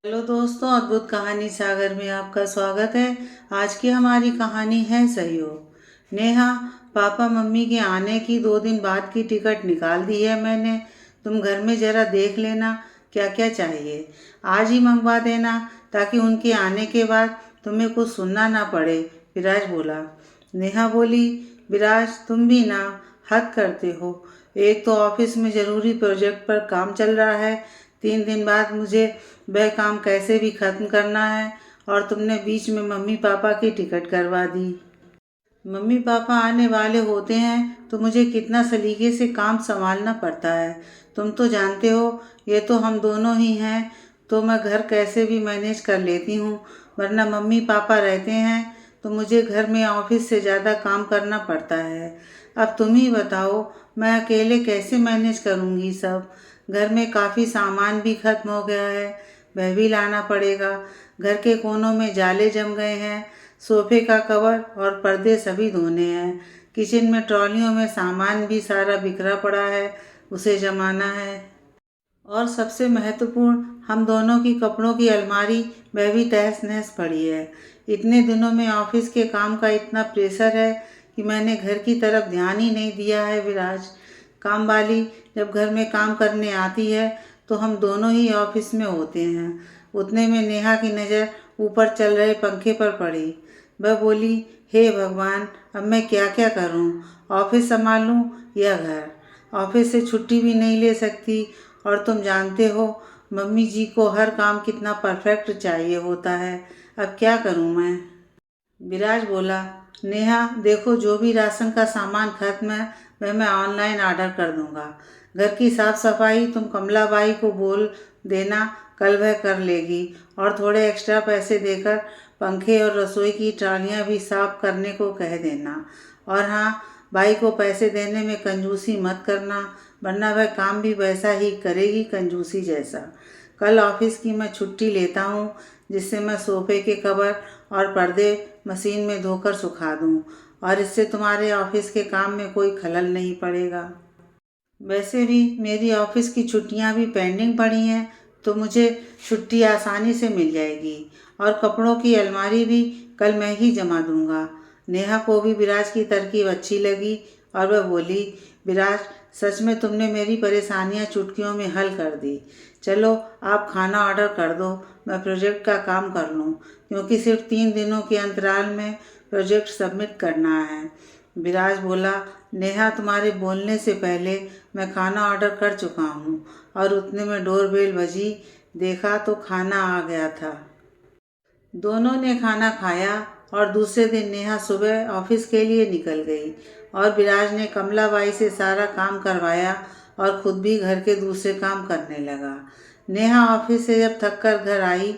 Hello दोस्तों, अद्भुत कहानी सागर में आपका स्वागत है। आज की हमारी कहानी है सहयोग। नेहा, पापा मम्मी के आने की 2 दिन बाद की टिकट निकाल दी है मैंने। तुम घर में ज़रा देख लेना क्या क्या चाहिए। आज ही मंगवा देना ताकि उनके आने के बाद तुम्हें कुछ सुनना ना पड़े, विराज बोला। नेहा बोली, विराज तुम भी ना हद करते हो। एक तो ऑफिस में ज़रूरी प्रोजेक्ट पर काम चल रहा है, 3 दिन बाद मुझे वह काम कैसे भी ख़त्म करना है, और तुमने बीच में मम्मी पापा की टिकट करवा दी। मम्मी पापा आने वाले होते हैं तो मुझे कितना सलीके से काम संभालना पड़ता है। तुम तो जानते हो, ये तो हम दोनों ही हैं, तो मैं घर कैसे भी मैनेज कर लेती हूँ, वरना मम्मी पापा रहते हैं तो मुझे घर में ऑफिस से ज़्यादा काम करना पड़ता है। अब तुम ही बताओ, मैं अकेले कैसे मैनेज करूँगी सब। घर में काफ़ी सामान भी ख़त्म हो गया है, वह भी लाना पड़ेगा। घर के कोनों में जाले जम गए हैं, सोफे का कवर और पर्दे सभी धोने हैं। किचन में ट्रॉलियों में सामान भी सारा बिखरा पड़ा है, उसे जमाना है। और सबसे महत्वपूर्ण, हम दोनों की कपड़ों की अलमारी, वह भी तहस नहस पड़ी है। इतने दिनों में ऑफिस के काम का इतना प्रेशर है कि मैंने घर की तरफ ध्यान ही नहीं दिया है, विराज। काम वाली जब घर में काम करने आती है तो हम दोनों ही ऑफिस में होते हैं। उतने में नेहा की नज़र ऊपर चल रहे पंखे पर पड़ी। वह बोली, हे भगवान, अब मैं क्या क्या करूं? ऑफिस संभालूं या घर? ऑफिस से छुट्टी भी नहीं ले सकती, और तुम जानते हो मम्मी जी को हर काम कितना परफेक्ट चाहिए होता है। अब क्या करूं मैं? विराज बोला, नेहा देखो, जो भी राशन का सामान खत्म है वह मैं ऑनलाइन ऑर्डर कर दूंगा। घर की साफ सफाई तुम कमला बाई को बोल देना, कल वह कर लेगी। और थोड़े एक्स्ट्रा पैसे देकर पंखे और रसोई की ट्रालियां भी साफ करने को कह देना। और हाँ, भाई को पैसे देने में कंजूसी मत करना, वरना वह काम भी वैसा ही करेगी, कंजूसी जैसा। कल ऑफिस की मैं छुट्टी लेता हूँ, जिससे मैं सोफे के कवर और पर्दे मशीन में धोकर सुखा दूँ, और इससे तुम्हारे ऑफिस के काम में कोई खलल नहीं पड़ेगा। वैसे भी मेरी ऑफिस की छुट्टियां भी पेंडिंग पड़ी हैं, तो मुझे छुट्टी आसानी से मिल जाएगी। और कपड़ों की अलमारी भी कल मैं ही जमा दूंगा। नेहा को भी विराज की तरकीब अच्छी लगी और वह बोली, विराज सच में तुमने मेरी परेशानियां चुटकियों में हल कर दी। चलो आप खाना ऑर्डर कर दो, मैं प्रोजेक्ट का काम कर लूँ, क्योंकि सिर्फ 3 दिनों के अंतराल में प्रोजेक्ट सबमिट करना है। विराज बोला, नेहा तुम्हारे बोलने से पहले मैं खाना ऑर्डर कर चुका हूँ। और उतने में डोरबेल बजी, देखा तो खाना आ गया था। दोनों ने खाना खाया और दूसरे दिन नेहा सुबह ऑफिस के लिए निकल गई, और विराज ने कमलाबाई से सारा काम करवाया और खुद भी घर के दूसरे काम करने लगा। नेहा ऑफिस से जब थक कर घर आई,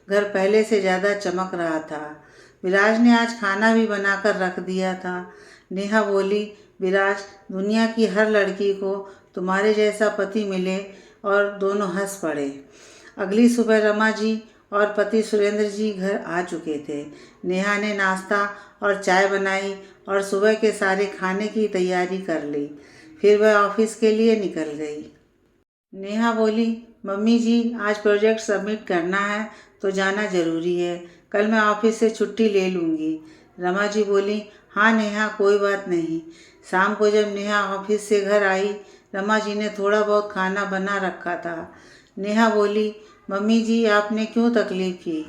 घर पहले से ज़्यादा चमक रहा था। विराज ने आज खाना भी बनाकर रख दिया था। नेहा बोली, विराज दुनिया की हर लड़की को तुम्हारे जैसा पति मिले। और दोनों हंस पड़े। अगली सुबह रमा जी और पति सुरेंद्र जी घर आ चुके थे। नेहा ने नाश्ता और चाय बनाई और सुबह के सारे खाने की तैयारी कर ली। फिर वह ऑफिस के लिए निकल गई। नेहा बोली, मम्मी जी आज प्रोजेक्ट सबमिट करना है तो जाना ज़रूरी है, कल मैं ऑफिस से छुट्टी ले लूँगी। रमा जी बोली, हाँ नेहा कोई बात नहीं। शाम को जब नेहा ऑफिस से घर आई, रमा जी ने थोड़ा बहुत खाना बना रखा था। नेहा बोली, मम्मी जी आपने क्यों तकलीफ़ की?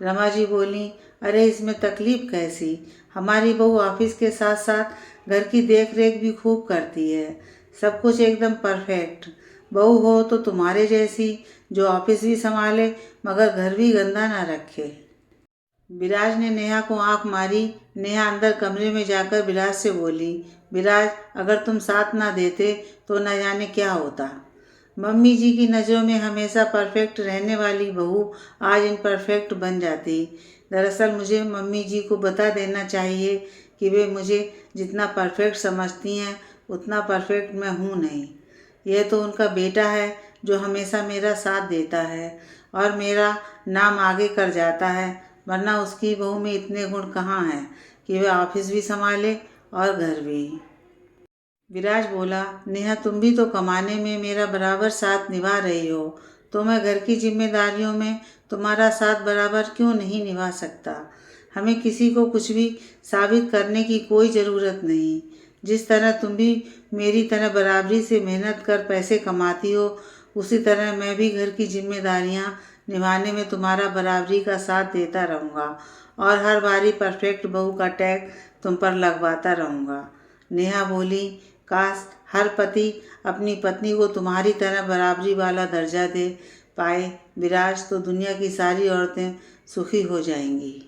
रमा जी बोली, अरे इसमें तकलीफ़ कैसी, हमारी बहू ऑफिस के साथ साथ घर की देख रेख भी खूब करती है, सब कुछ एकदम परफेक्ट। बहू हो तो तुम्हारे जैसी, जो ऑफिस भी संभाले मगर घर भी गंदा ना रखे। विराज ने नेहा को आंख मारी। नेहा अंदर कमरे में जाकर विराज से बोली, विराज अगर तुम साथ ना देते तो न जाने क्या होता। मम्मी जी की नज़रों में हमेशा परफेक्ट रहने वाली बहू आज इम्परफेक्ट बन जाती। दरअसल मुझे मम्मी जी को बता देना चाहिए कि वे मुझे जितना परफेक्ट समझती हैं उतना परफेक्ट मैं हूँ नहीं। यह तो उनका बेटा है जो हमेशा मेरा साथ देता है और मेरा नाम आगे कर जाता है, वरना उसकी बहू में इतने गुण कहाँ हैं कि वह ऑफिस भी संभाले और घर भी। विराज बोला, नेहा तुम भी तो कमाने में मेरा बराबर साथ निभा रही हो, तो मैं घर की जिम्मेदारियों में तुम्हारा साथ बराबर क्यों नहीं निभा सकता। हमें किसी को कुछ भी साबित करने की कोई ज़रूरत नहीं। जिस तरह तुम भी मेरी तरह बराबरी से मेहनत कर पैसे कमाती हो, उसी तरह मैं भी घर की जिम्मेदारियां निभाने में तुम्हारा बराबरी का साथ देता रहूँगा और हर बारी परफेक्ट बहू का टैग तुम पर लगवाता रहूँगा। नेहा बोली, काश हर पति अपनी पत्नी को तुम्हारी तरह बराबरी वाला दर्जा दे पाए विराज, तो दुनिया की सारी औरतें सुखी हो जाएंगी।